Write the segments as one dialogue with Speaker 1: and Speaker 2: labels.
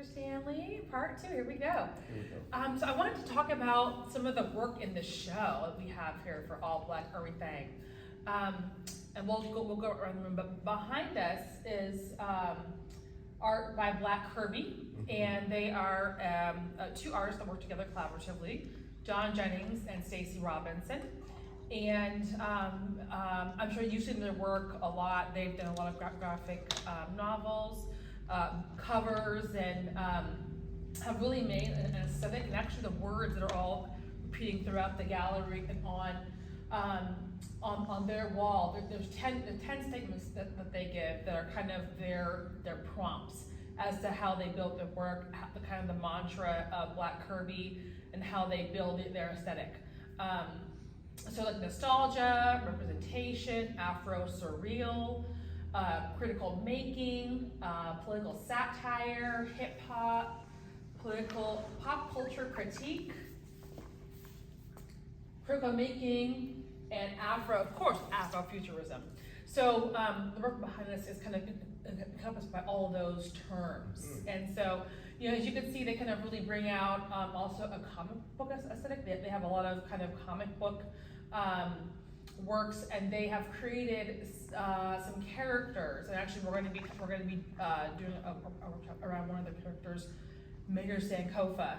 Speaker 1: Stanley. Part 2, here we go. So I wanted to talk about some of the work in the show that we have here for All Black Everything. And we'll go around the room, but behind us is art by Black Kirby, and they are two artists that work together collaboratively, John Jennings and Stacey Robinson. And I'm sure you've seen their work a lot. They've done a lot of graphic novels, covers, and have really made an aesthetic, and actually the words that are all repeating throughout the gallery and on their wall. There's 10 statements that they give that are kind of their prompts as to how they built their work, the kind of the mantra of Black Kirby, and how they build their aesthetic. So like nostalgia, representation, Afro-surreal, critical making, political satire, hip hop, political pop culture critique, critical making, and of course, Afrofuturism. So the work behind this is kind of encompassed by all of those terms. And so, as you can see, they kind of really bring out also a comic book aesthetic. They have a lot of kind of comic book works, and they have created some characters. And actually, we're going to be doing a workshop around one of the characters, Mayor Sankofa,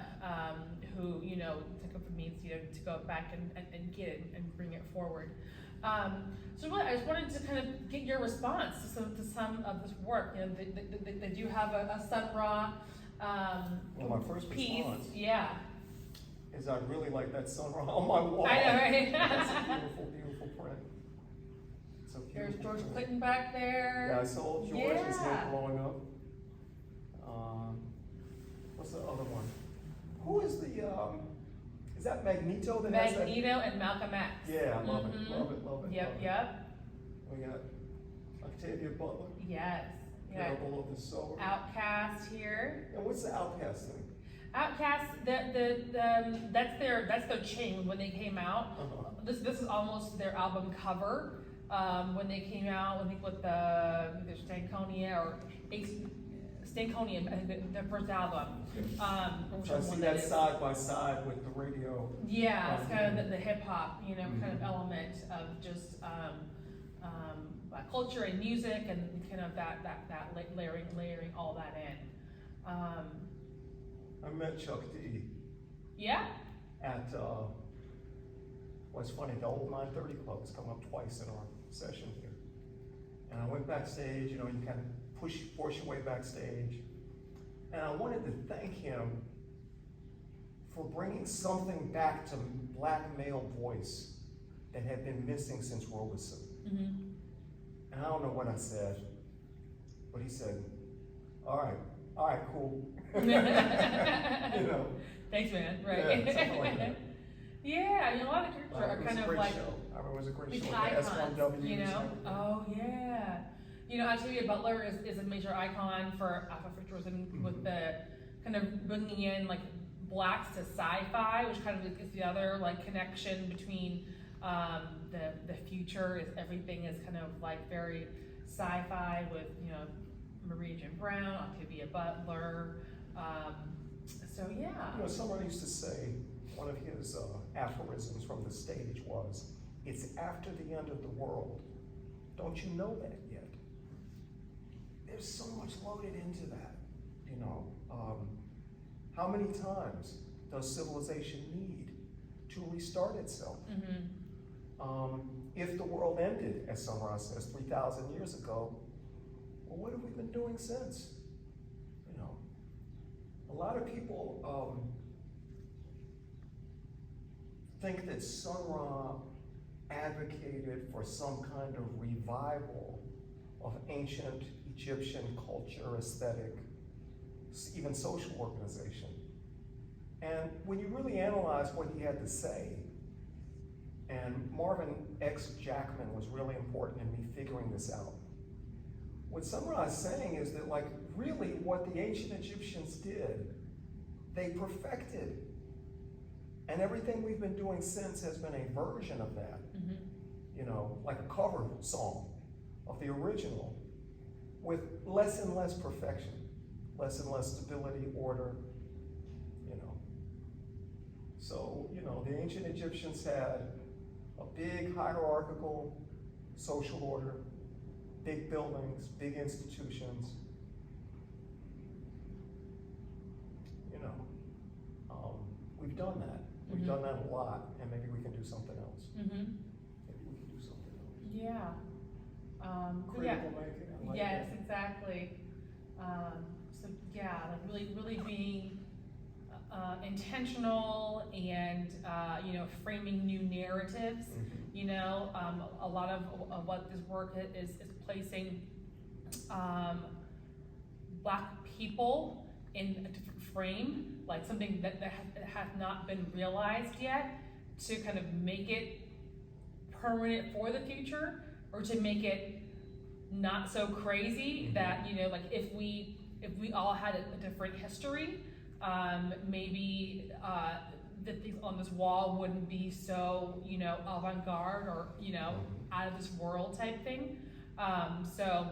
Speaker 1: who Sankofa means to go back and get it and bring it forward. So really, I just wanted to kind of get your response to some of this work. They do have a Sun Ra
Speaker 2: my first
Speaker 1: piece.
Speaker 2: Response is I really like that Sun Ra on my wall.
Speaker 1: I know, right?
Speaker 2: It's a beautiful, beautiful print. It's a beautiful
Speaker 1: There's George
Speaker 2: print.
Speaker 1: Clinton back there.
Speaker 2: Yeah, I saw George his head blowing up. What's the other one? Who is the, is that Magneto that has that?
Speaker 1: Magneto and Malcolm X.
Speaker 2: Yeah, I love it, love it, love it.
Speaker 1: Yep,
Speaker 2: love it.
Speaker 1: yep.
Speaker 2: We got Octavia Butler.
Speaker 1: Yes. Yeah.
Speaker 2: Below the soul.
Speaker 1: Outcast here.
Speaker 2: And what's the Outcast thing?
Speaker 1: Outcast, that's their chain when they came out. This is almost their album cover when they came out. I think with either Stankonia or Stankonia, I think their first album.
Speaker 2: So I see that side by side with the radio.
Speaker 1: Yeah, it's kind of the hip hop, kind of element of just Black culture and music, and kind of that layering all that in.
Speaker 2: I met Chuck D.
Speaker 1: Yeah.
Speaker 2: At what's funny, the old 930 Club has come up twice in our session here, and I went backstage. You kind of force your way backstage, and I wanted to thank him for bringing something back to Black male voice that had been missing since Robeson. And I don't know what I said, but he said, all right, cool.
Speaker 1: Thanks, man. Right.
Speaker 2: Yeah, something like that.
Speaker 1: Yeah, a lot of characters are kind of like
Speaker 2: show. I remember it was a great
Speaker 1: these
Speaker 2: show.
Speaker 1: icons,
Speaker 2: S1W.
Speaker 1: Oh yeah. Octavia Butler is a major icon for Afrofuturism with the kind of bringing in like blacks to sci-fi, which kind of is the other like connection between the future is everything is kind of like very sci-fi with Marie Jim Brown, Octavia Butler. So yeah.
Speaker 2: Someone used to say one of his aphorisms from the stage was, "It's after the end of the world. Don't you know that yet?" There's so much loaded into that. How many times does civilization need to restart itself? If the world ended, as Sun Ra says, 3,000 years ago, well, what have we been doing since? A lot of people think that Sun Ra advocated for some kind of revival of ancient Egyptian culture, aesthetic, even social organization. And when you really analyze what he had to say, and Marvin X. Jackman was really important in me figuring this out. What Sun Ra is saying is that, really what the ancient Egyptians did, they perfected. And everything we've been doing since has been a version of that. Like a cover song of the original with less and less perfection. less and less stability, order, you know. So, you know, the ancient Egyptians had a big hierarchical social order, big buildings, big institutions. You know, we've done that. We've done that a lot, and maybe we can do something else. Maybe we can do something else.
Speaker 1: Yeah.
Speaker 2: Critical making, I like
Speaker 1: Yes,
Speaker 2: that.
Speaker 1: exactly. So yeah, like really being intentional and you know, framing new narratives. You know, a lot of what this work is placing Black people in a different frame, like something that has not been realized yet, to kind of make it permanent for the future, or to make it not so crazy that, you know, like if we all had a different history, maybe the things on this wall wouldn't be so, you know, avant-garde or, you know, out of this world type thing. So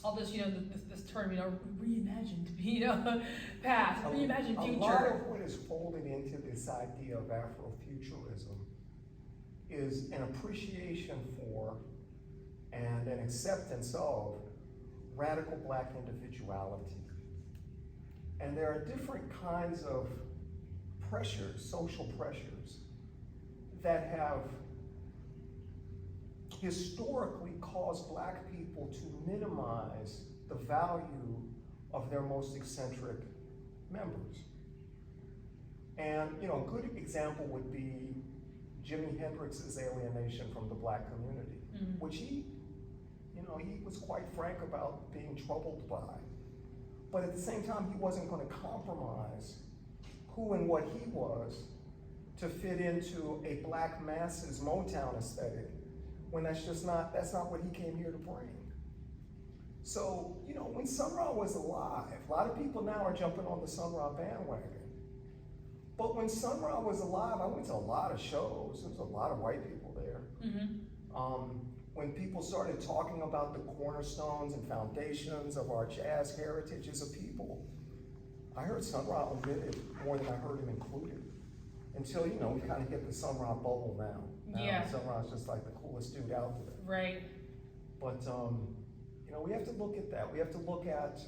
Speaker 1: all this, you know, this term, you know, reimagined, you know, past, reimagined future.
Speaker 2: A lot of what is folded into this idea of Afrofuturism is an appreciation for and an acceptance of radical Black individuality. And there are different kinds of pressures, social pressures, that have historically caused Black people to minimize the value of their most eccentric members. And, you know, a good example would be Jimi Hendrix's alienation from the Black community, which he was quite frank about being troubled by. But at the same time, he wasn't going to compromise who and what he was to fit into a Black masses Motown aesthetic, when that's not what he came here to bring. So, you know, when Sun Ra was alive, a lot of people now are jumping on the Sun Ra bandwagon. But when Sun Ra was alive, I went to a lot of shows. There was a lot of white people there. When people started talking about the cornerstones and foundations of our jazz heritage as a people, I heard Sun Ra omitted more than I heard him included. Until, you know, we kind of hit the Sun Ra bubble now.
Speaker 1: Yeah.
Speaker 2: Sun Ra is just like the coolest dude out there.
Speaker 1: Right.
Speaker 2: But, you know, we have to look at that. We have to look at,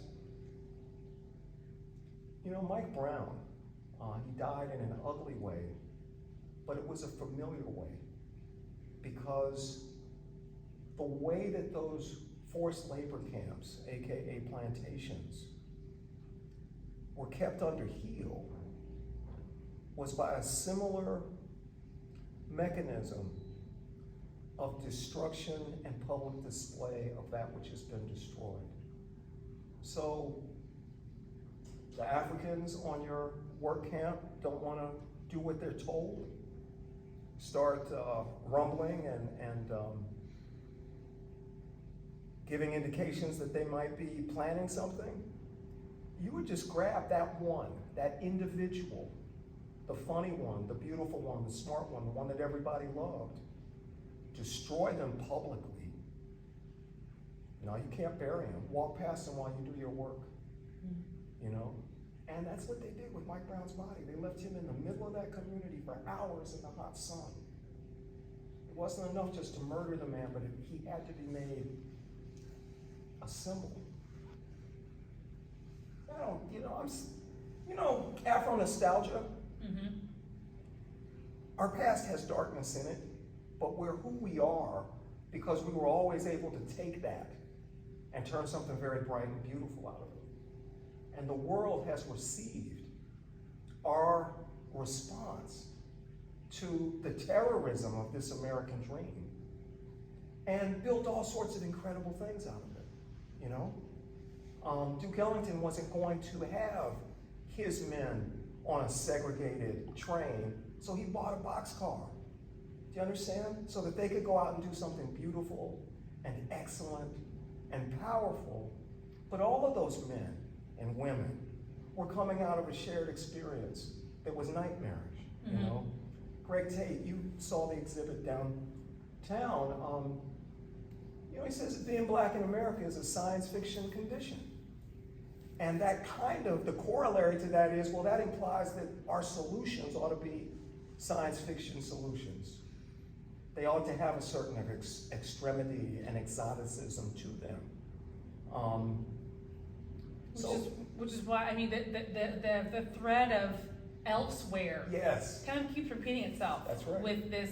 Speaker 2: you know, Mike Brown. He died in an ugly way, but it was a familiar way, because the way that those forced labor camps, AKA plantations, were kept under heel was by a similar mechanism of destruction and public display of that which has been destroyed. So the Africans on your work camp don't want to do what they're told, start rumbling and giving indications that they might be planning something, you would just grab that one, that individual, the funny one, the beautiful one, the smart one, the one that everybody loved, destroy them publicly. No, you can't bury them. Walk past them while you do your work, you know? And that's what they did with Mike Brown's body. They left him in the middle of that community for hours in the hot sun. It wasn't enough just to murder the man, but he had to be made a symbol. Afronostalgia. Our past has darkness in it, but we're who we are because we were always able to take that and turn something very bright and beautiful out of it. And the world has received our response to the terrorism of this American dream and built all sorts of incredible things out of it, you know? Duke Ellington wasn't going to have his men on a segregated train, so he bought a boxcar. Do you understand? So that they could go out and do something beautiful and excellent and powerful. But all of those men and women were coming out of a shared experience that was nightmarish, you know? Greg Tate, you saw the exhibit downtown. You know, he says that being Black in America is a science fiction condition. And that kind of, the corollary to that is, well, that implies that our solutions ought to be science fiction solutions. They ought to have a certain extremity and exoticism to them.
Speaker 1: Which is why, I mean, the thread of elsewhere
Speaker 2: yes,
Speaker 1: kind of keeps repeating itself.
Speaker 2: That's right.
Speaker 1: With this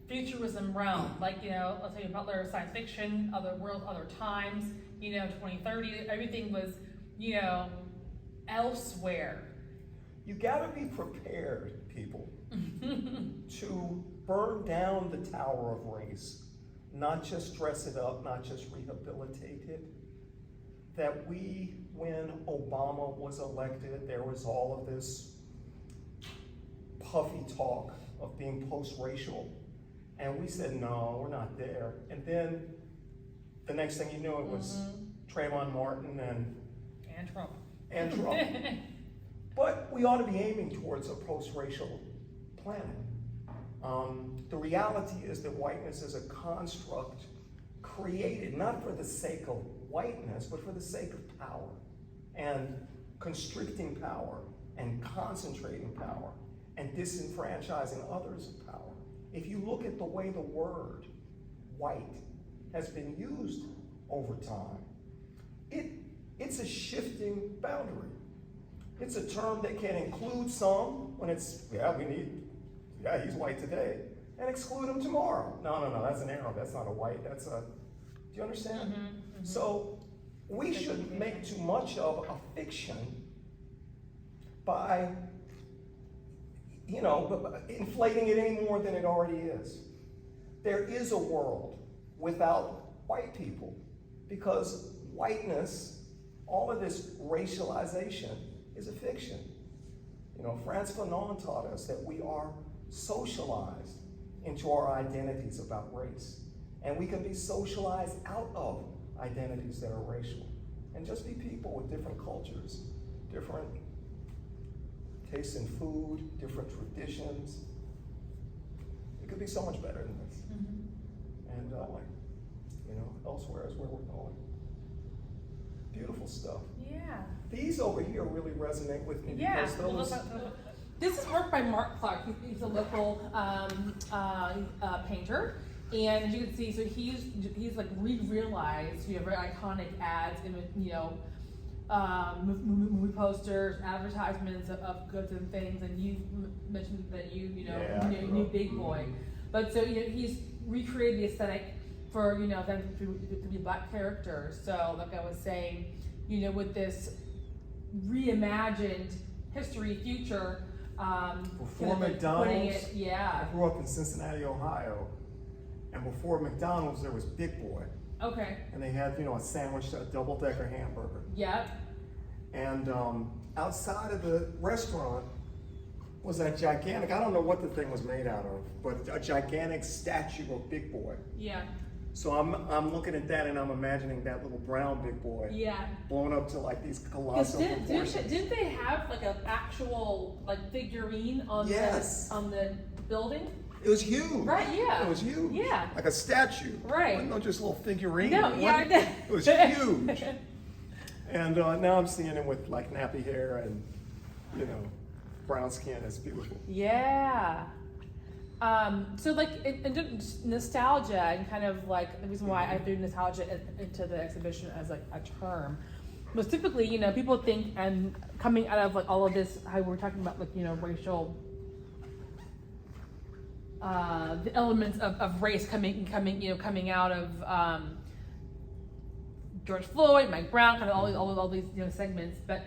Speaker 1: futurism realm, like, you know, I'll tell you about their science fiction, other worlds, other times, you know, 2030, everything was, you know, elsewhere.
Speaker 2: You gotta be prepared, people, to burn down the tower of race, not just dress it up, not just rehabilitate it. That when Obama was elected, there was all of this puffy talk of being post-racial. And we said, no, we're not there. And then the next thing you knew, it was Trayvon Martin
Speaker 1: And Trump.
Speaker 2: But we ought to be aiming towards a post-racial planet. The reality is that whiteness is a construct created not for the sake of whiteness, but for the sake of power and constricting power and concentrating power and disenfranchising others of power. If you look at the way the word white has been used over time, it's a shifting boundary. It's a term that can include some when it's, he's white today, and exclude him tomorrow. No, that's an Arab, that's not a white, that's a, do you understand? So we shouldn't make too much of a fiction by, inflating it any more than it already is. There is a world without white people, because whiteness, all of this racialization is a fiction. Frantz Fanon taught us that we are socialized into our identities about race. And we can be socialized out of identities that are racial. And just be people with different cultures, different tastes in food, different traditions. It could be so much better than this. And elsewhere is where we're going. Beautiful stuff.
Speaker 1: Yeah.
Speaker 2: These over here really resonate with me because those.
Speaker 1: This is work by Mark Clark. He's a local painter, and as you can see, so he's like re-realized very iconic ads in movie posters, advertisements of goods and things, and you mentioned that you knew Big Boy, but so he's recreated the aesthetic for them to be black characters. So like I was saying, with this reimagined history future.
Speaker 2: Before McDonald's,
Speaker 1: I
Speaker 2: grew up in Cincinnati, Ohio, and before McDonald's there was Big Boy.
Speaker 1: Okay.
Speaker 2: And they had a sandwich, a double-decker hamburger.
Speaker 1: Yep.
Speaker 2: And outside of the restaurant was a gigantic, I don't know what the thing was made out of, but a gigantic statue of Big Boy.
Speaker 1: Yeah.
Speaker 2: So I'm looking at that and I'm imagining that little brown Big Boy.
Speaker 1: Yeah.
Speaker 2: Blown up to like these colossal proportions.
Speaker 1: Didn't they have like an actual figurine on the building?
Speaker 2: It was huge.
Speaker 1: Right, yeah.
Speaker 2: It was huge.
Speaker 1: Yeah.
Speaker 2: Like a statue.
Speaker 1: Right.
Speaker 2: It wasn't no just a little figurine.
Speaker 1: No,
Speaker 2: It was huge. And now I'm seeing him with like nappy hair and, brown skin. It's beautiful.
Speaker 1: Yeah. So like nostalgia and kind of like the reason why I threw nostalgia into the exhibition as like a term was typically, people think, and coming out of like all of this, how we're talking about like, racial, the elements of race coming out of George Floyd, Mike Brown, kind of all these segments, but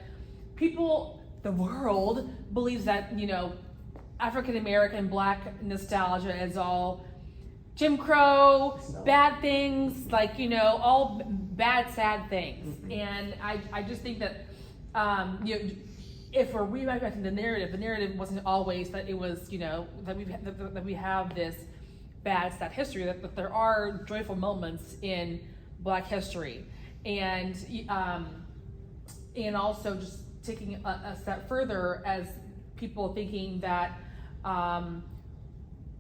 Speaker 1: people, the world believes that, African American black nostalgia is all Jim Crow, bad things, like, all bad, sad things. And I just think that, if we're reimagining the narrative wasn't always that it was, that we have this bad, sad history, that there are joyful moments in black history. And also just taking a step further as people thinking that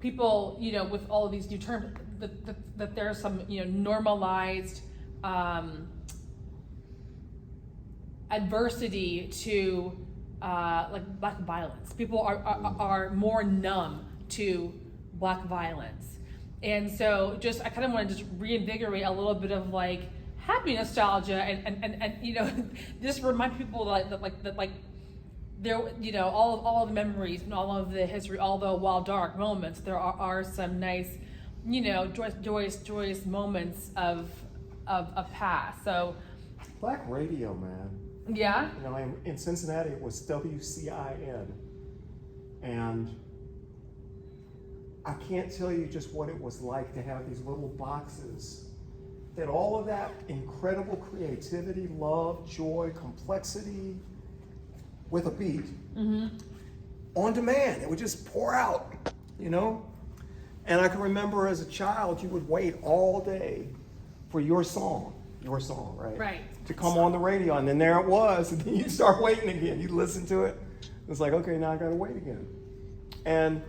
Speaker 1: people, with all of these new terms, that there's some, normalized adversity to like black violence. People are more numb to black violence. And so just, I kind of want to just reinvigorate a little bit of like happy nostalgia and you know, just remind people that there, you know, all of the memories and all of the history, although while dark moments, there are some nice, you know, joyous moments of past. So
Speaker 2: Black radio, man.
Speaker 1: yeah.
Speaker 2: You know, in Cincinnati, it was WCIN. And I can't tell you just what it was like to have these little boxes that all of that incredible creativity, love, joy, complexity, with a beat, on demand. It would just pour out, you know? And I can remember as a child, you would wait all day for your song, right?
Speaker 1: Right.
Speaker 2: To come on the radio, and then there it was, and then you'd start waiting again. You'd listen to it. It's like, okay, now I gotta wait again. And,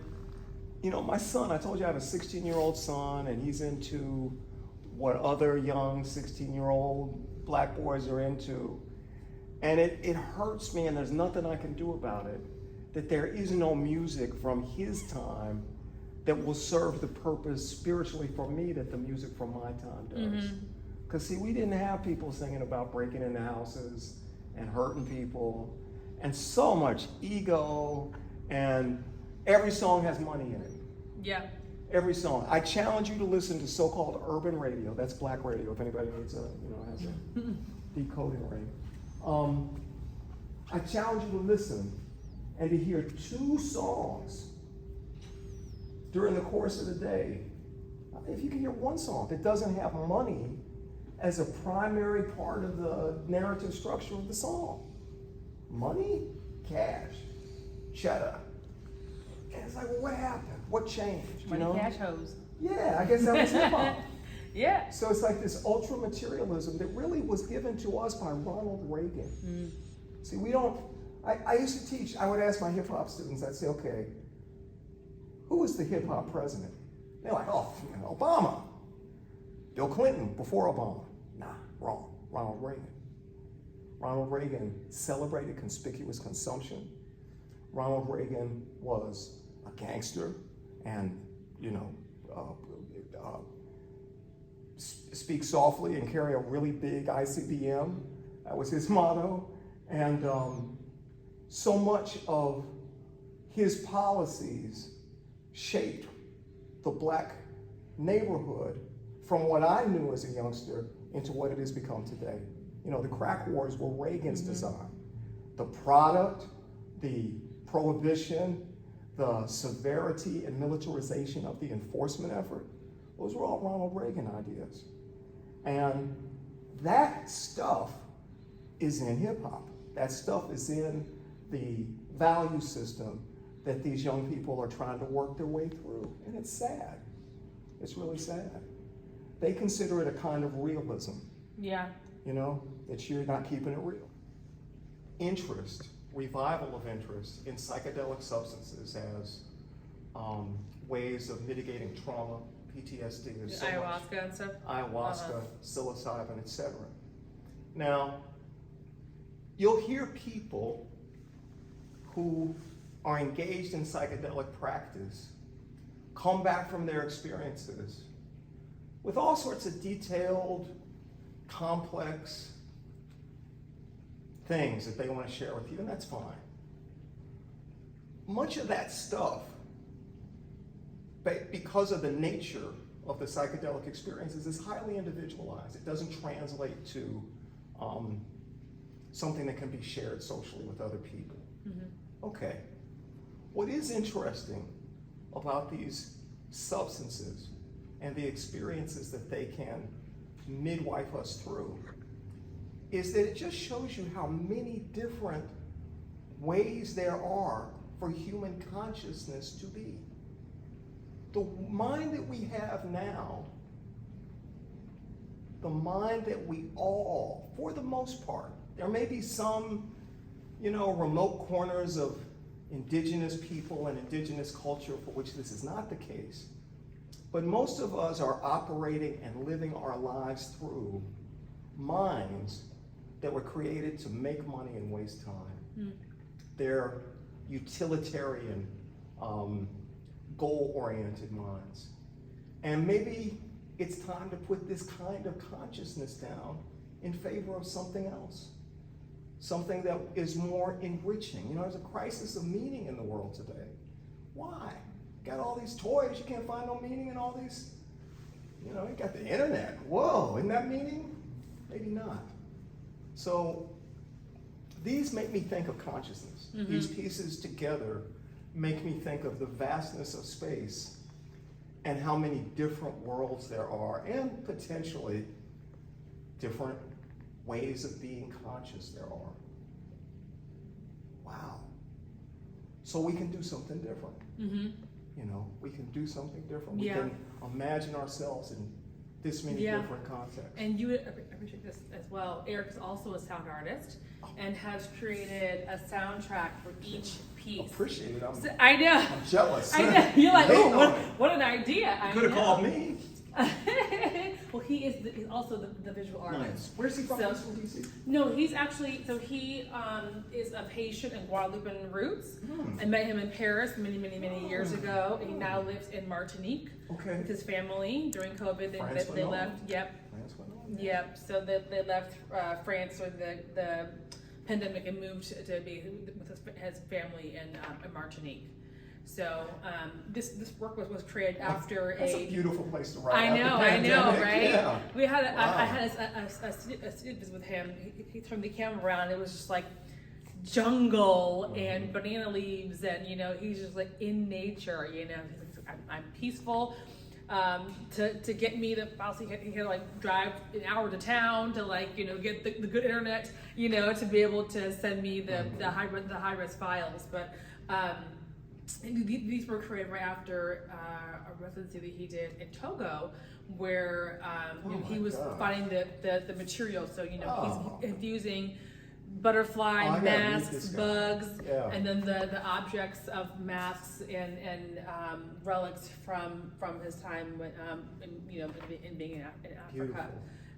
Speaker 2: you know, my son, I told you I have a 16-year-old son, and he's into what other young 16-year-old black boys are into. And it hurts me, and there's nothing I can do about it, that there is no music from his time that will serve the purpose spiritually for me that the music from my time does. Because see, we didn't have people singing about breaking into houses and hurting people, and so much ego, and every song has money in it.
Speaker 1: Yeah.
Speaker 2: Every song. I challenge you to listen to so-called urban radio. That's black radio, if anybody needs a, you know, has a decoding ring. I challenge you to listen and to hear 2 songs during the course of the day. If you can hear 1 song that doesn't have money as a primary part of the narrative structure of the song. Money, cash, cheddar. And it's like, well, what happened? What changed?
Speaker 1: Money,
Speaker 2: you know?
Speaker 1: cash, hose.
Speaker 2: Yeah, I guess that was hip hop.
Speaker 1: Yeah.
Speaker 2: So it's like this ultra materialism that really was given to us by Ronald Reagan. See, we don't, I used to teach, I would ask my hip hop students, I'd say, okay, who was the hip hop president? They're like, oh, Obama. Bill Clinton before Obama. Nah, wrong. Ronald Reagan. Ronald Reagan celebrated conspicuous consumption. Ronald Reagan was a gangster and, you know, speak softly and carry a really big ICBM. That was his motto. And so much of his policies shaped the black neighborhood from what I knew as a youngster into what it has become today. You know, the crack wars were Reagan's design. The product, the prohibition, the severity and militarization of the enforcement effort, those were all Ronald Reagan ideas. And that stuff is in hip hop. That stuff is in the value system that these young people are trying to work their way through. And it's sad. It's really sad. They consider it a kind of realism.
Speaker 1: Yeah.
Speaker 2: You know, that you're not keeping it real. Interest, revival of interest in psychedelic substances as ways of mitigating trauma, PTSD. There's so
Speaker 1: Ayahuasca
Speaker 2: much.
Speaker 1: and stuff?
Speaker 2: Ayahuasca, psilocybin, etc. Now, you'll hear people who are engaged in psychedelic practice come back from their experiences with all sorts of detailed, complex things that they want to share with you, and that's fine. Much of that stuff, because of the nature of the psychedelic experiences, is highly individualized. It doesn't translate to something that can be shared socially with other people. Okay. What is interesting about these substances and the experiences that they can midwife us through is that it just shows you how many different ways there are for human consciousness to be. The mind that we have now, the mind that we all, for the most part, there may be some, you know, remote corners of indigenous people and indigenous culture for which this is not the case, but most of us are operating and living our lives through minds that were created to make money and waste time. They're utilitarian, goal-oriented minds. And maybe it's time to put this kind of consciousness down in favor of something else. Something that is more enriching. You know, there's a crisis of meaning in the world today. Why? You got all these toys, you can't find no meaning in all these, you know, you got the internet. Whoa, isn't that meaning? Maybe not. So these make me think of consciousness. These pieces together make me think of the vastness of space and how many different worlds there are, and potentially different ways of being conscious there are. Wow. So we can do something different. You know, we can do something different. We can imagine ourselves in this many different contexts.
Speaker 1: And you would appreciate this as well. Eric's also a sound artist and has created a soundtrack for each piece.
Speaker 2: Appreciate it.
Speaker 1: I know.
Speaker 2: I'm jealous.
Speaker 1: I know. You're like, oh, what an idea.
Speaker 2: You could have called me.
Speaker 1: Well, he's also the visual artist.
Speaker 2: Nice. Where's he from? He's from DC?
Speaker 1: No, he's actually, so he is of Haitian and Guadeloupean roots. I met him in Paris many years ago. He now lives in Martinique with his family. During COVID, they left. Yep. So they left France during the pandemic and moved to be with his family in Martinique. So this work was created after
Speaker 2: That's a beautiful place to write.
Speaker 1: I know, right?
Speaker 2: Yeah.
Speaker 1: We had I had a student visit with him. He turned the camera around. It was just like jungle and banana leaves, and you know, he's just like in nature. You know, he's like, I'm peaceful. To get me to obviously he had to like drive an hour to town to like, you know, get the good internet, you know, to be able to send me the high res files, but. These were created right after a residency that he did in Togo, where he was finding the material. So you know he's infusing butterfly masks, bugs, and then the objects of masks and relics from his time when in being in Africa,
Speaker 2: Beautiful.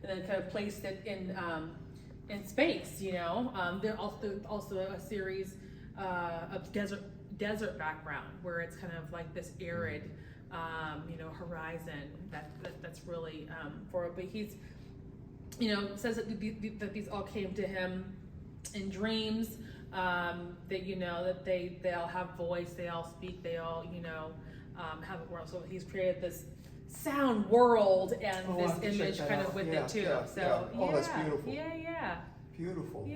Speaker 1: and then kind of placed it in space. You know, there's also a series of desert background where it's kind of like this arid horizon that's really but he's says that these all came to him in dreams, that that they all have voice, they all speak, they all have a world. So he's created this sound world and this image kind of with it too.
Speaker 2: That's beautiful.
Speaker 1: Beautiful.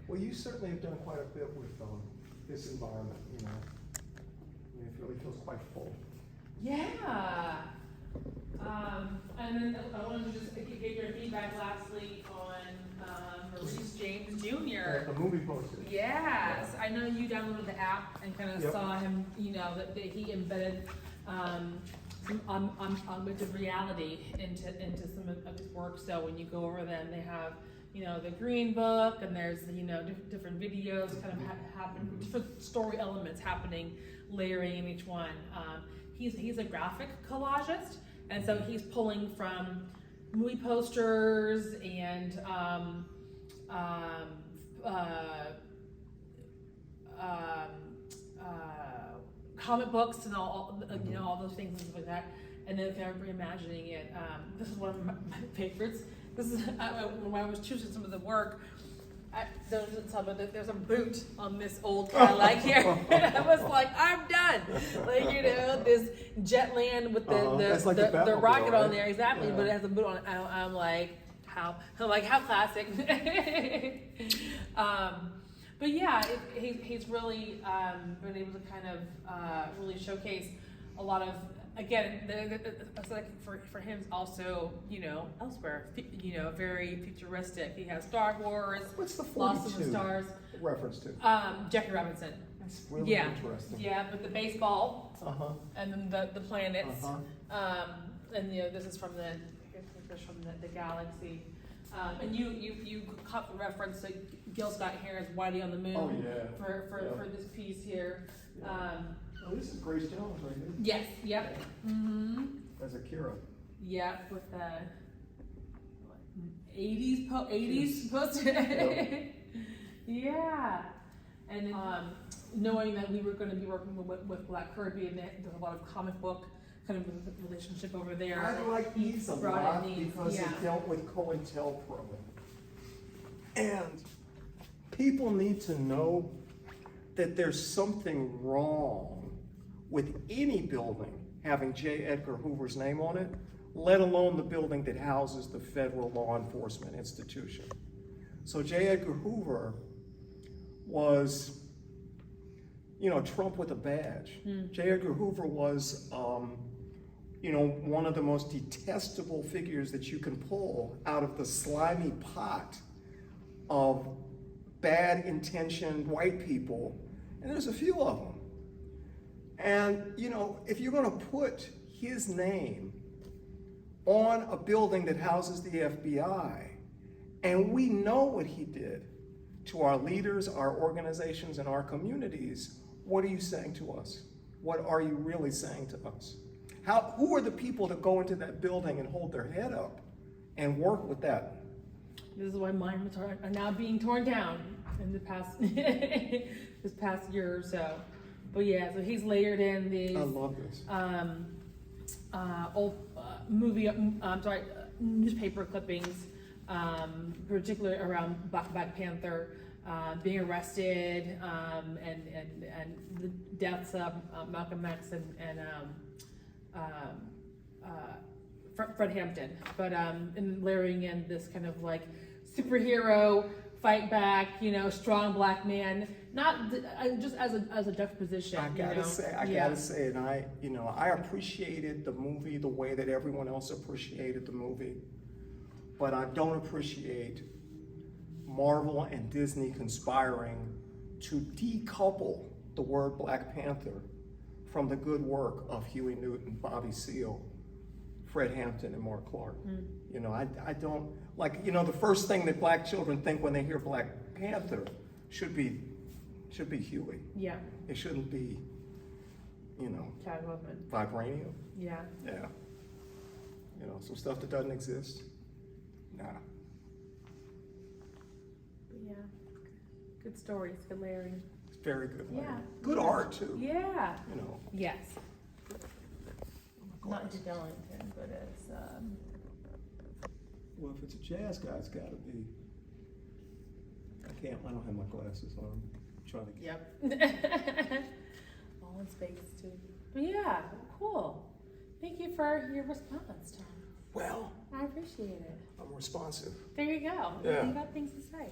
Speaker 2: Well, you certainly have done quite a bit with this environment, you know. I mean, it really feels quite full.
Speaker 1: Yeah. And then I wanted to just give your feedback lastly on Maurice James Jr.
Speaker 2: The movie poster.
Speaker 1: Yes. I know you downloaded the app and kind of saw him, that he embedded augmented reality into some of his work. So when you go over them, they have the green book, and there's different videos kind of happen, different story elements happening, layering in each one. He's a graphic collagist, and so he's pulling from movie posters and comic books and all all those things and stuff like that, and then kind of reimagining it. This is one of my favorites. This is when I was choosing some of the work. There's a boot on this old Cadillac here, and I was like, I'm done. Like this Jetland with the rocket on there, exactly, but it has a boot on it. I'm like, how classic. But yeah, he's really been able to kind of really showcase a lot of. Again, for him is also, elsewhere, very futuristic. He has Star Wars.
Speaker 2: What's the 42
Speaker 1: Lost in the Stars
Speaker 2: reference to?
Speaker 1: Jackie Robinson.
Speaker 2: That's really interesting.
Speaker 1: Yeah, with the baseball. And then the planets. And this is from the galaxy. And you caught the reference to Gil Scott Heron's Whitey on the Moon.
Speaker 2: Oh yeah.
Speaker 1: For this piece here.
Speaker 2: Oh, this is Grace Jones right here.
Speaker 1: Yes, yep.
Speaker 2: As Akira.
Speaker 1: Yeah, with 80s poster.
Speaker 2: Yep.
Speaker 1: Yeah. And then, knowing that we were going to be working with Black Caribbean, there's a lot of comic book kind of relationship over there.
Speaker 2: I like these a
Speaker 1: brought
Speaker 2: lot
Speaker 1: in these,
Speaker 2: because
Speaker 1: yeah.
Speaker 2: it dealt with COINTELPRO. And people need to know that there's something wrong with any building having J. Edgar Hoover's name on it, let alone the building that houses the federal law enforcement institution. So J. Edgar Hoover was, Trump with a badge. J. Edgar Hoover was, one of the most detestable figures that you can pull out of the slimy pot of bad intentioned white people, and there's a few of them. And, if you're gonna put his name on a building that houses the FBI, and we know what he did to our leaders, our organizations, and our communities, what are you saying to us? What are you really saying to us? Who are the people that go into that building and hold their head up and work with that?
Speaker 1: This is why monuments are now being torn down in the past this past year or so. But yeah, so he's layered in these.
Speaker 2: I love this.
Speaker 1: Old newspaper clippings, particularly around Black Panther being arrested, and the deaths of Malcolm X and Fred Hampton. But and layering in this kind of like superhero fight back, strong Black man, not just as a juxtaposition.
Speaker 2: I gotta say, and I appreciated the movie the way that everyone else appreciated the movie, but I don't appreciate Marvel and Disney conspiring to decouple the word Black Panther from the good work of Huey Newton, Bobby Seale, Fred Hampton, and Mark Clark. I don't, the first thing that Black children think when they hear Black Panther should be Huey.
Speaker 1: Yeah.
Speaker 2: It shouldn't be, vibranium.
Speaker 1: Yeah.
Speaker 2: Yeah. Some stuff that doesn't exist. Nah.
Speaker 1: But yeah. Good stories, good layering.
Speaker 2: It's very good.
Speaker 1: Yeah.
Speaker 2: Good art too.
Speaker 1: Yeah. Yes.
Speaker 2: Oh
Speaker 1: Not into Arlington, but it's
Speaker 2: Well, if it's a jazz guy, it's gotta be. I don't have my glasses on. I'm trying to
Speaker 1: Yep. All in space too. But yeah, cool. Thank you for your response, Tom.
Speaker 2: Well,
Speaker 1: I appreciate it.
Speaker 2: I'm responsive.
Speaker 1: There you go.
Speaker 2: Yeah.
Speaker 1: You got things to say.